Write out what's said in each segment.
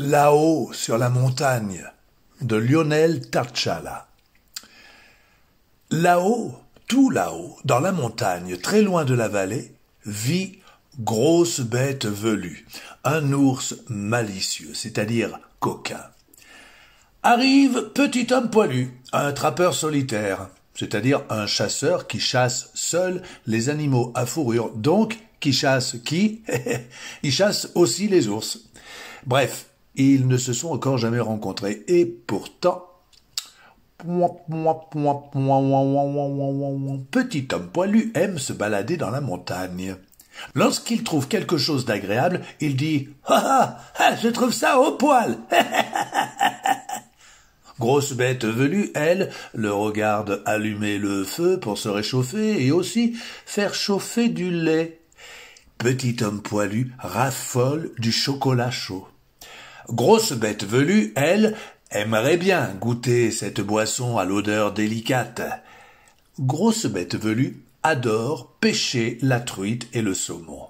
Là-haut sur la montagne de Lionel Tarchala. Là-haut, tout là-haut, dans la montagne, très loin de la vallée, vit grosse bête velue, un ours malicieux, c'est-à-dire coquin. Arrive petit homme poilu, un trappeur solitaire, c'est-à-dire un chasseur qui chasse seul les animaux à fourrure, donc qui chasse qui? Il chasse aussi les ours. Bref, ils ne se sont encore jamais rencontrés, et pourtant, petit homme poilu aime se balader dans la montagne. Lorsqu'il trouve quelque chose d'agréable, il dit « Ah ah, je trouve ça au poil !» Grosse bête velue, elle, le regarde allumer le feu pour se réchauffer et aussi faire chauffer du lait. Petit homme poilu raffole du chocolat chaud. Grosse bête velue, elle, aimerait bien goûter cette boisson à l'odeur délicate. Grosse bête velue adore pêcher la truite et le saumon.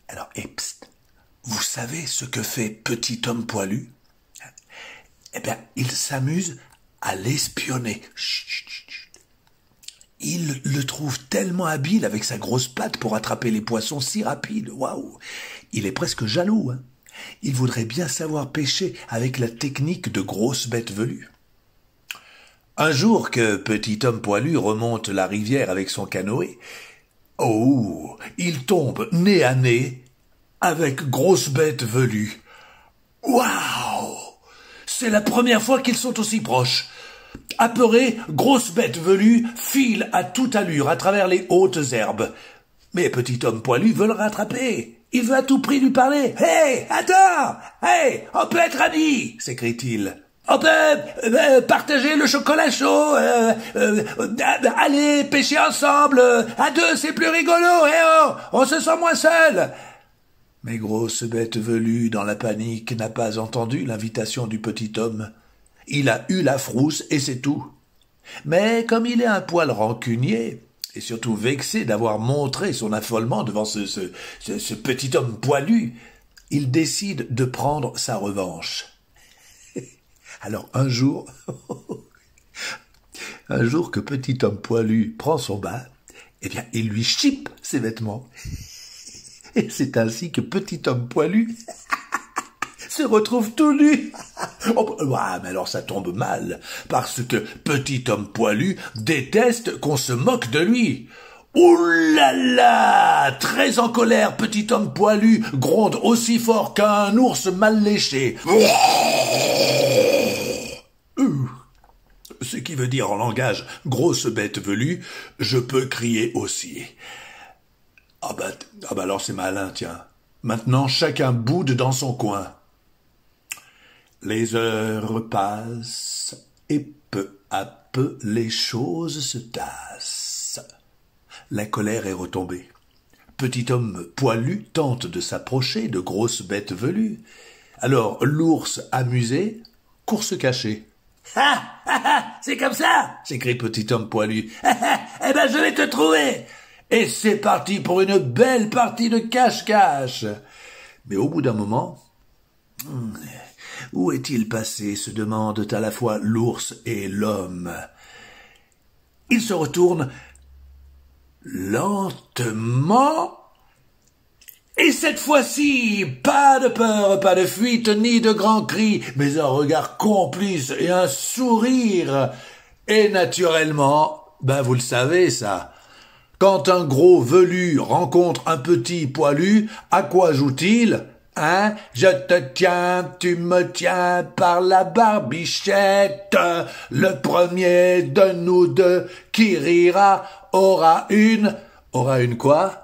Alors, psst, vous savez ce que fait petit homme poilu? Eh bien, il s'amuse à l'espionner. Il le trouve tellement habile avec sa grosse patte pour attraper les poissons si rapides. Waouh! Il est presque jaloux, hein. Il voudrait bien savoir pêcher avec la technique de grosse bête velue. Un jour que petit homme poilu remonte la rivière avec son canoë, oh, il tombe nez à nez avec grosse bête velue. Waouh! C'est la première fois qu'ils sont aussi proches. Apeuré, grosse bête velue file à toute allure à travers les hautes herbes. Mais petit homme poilu veut le rattraper. Il veut à tout prix lui parler. « Hey, attends! Hey, on peut être amis !» s'écrie-t-il. « On peut partager le chocolat chaud, aller pêcher ensemble, à deux c'est plus rigolo, on se sent moins seul !» Mais grosse bête velue, dans la panique, n'a pas entendu l'invitation du petit homme. Il a eu la frousse et c'est tout. Mais comme il est un poil rancunier, et surtout vexé d'avoir montré son affolement devant ce petit homme poilu, il décide de prendre sa revanche. Alors un jour que petit homme poilu prend son bain, eh bien il lui chipe ses vêtements. Et c'est ainsi que petit homme poilu se retrouve tout nu. Oh, mais alors ça tombe mal, parce que petit homme poilu déteste qu'on se moque de lui. Ouh là là! Très en colère, petit homme poilu gronde aussi fort qu'un ours mal léché. Ce qui veut dire en langage grosse bête velue, je peux crier aussi. Ah bah alors c'est malin, tiens. Maintenant chacun boude dans son coin. Les heures passent et peu à peu les choses se tassent. La colère est retombée. Petit homme poilu tente de s'approcher de grosse bête velue. Alors l'ours amusé court se cacher. « Ah, ah, ah, c'est comme ça !» s'écrie petit homme poilu. « Eh ben je vais te trouver !» Et c'est parti pour une belle partie de cache-cache. Mais au bout d'un moment, où est-il passé, se demandent à la fois l'ours et l'homme. Il se retourne lentement, et cette fois-ci, pas de peur, pas de fuite, ni de grands cris, mais un regard complice et un sourire. Et naturellement, vous le savez ça, quand un gros velu rencontre un petit poilu, à quoi joue-t-il ? Hein? Je te tiens, tu me tiens par la barbichette. Le premier de nous deux qui rira aura une quoi?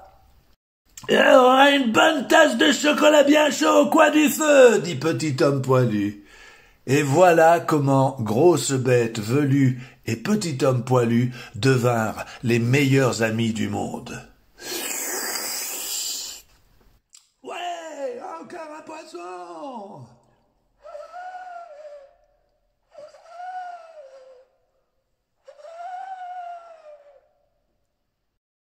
Aura une bonne tasse de chocolat bien chaud au coin du feu, dit petit homme poilu. Et voilà comment grosse bête velue et petit homme poilu devinrent les meilleurs amis du monde. Ouais, encore un poisson!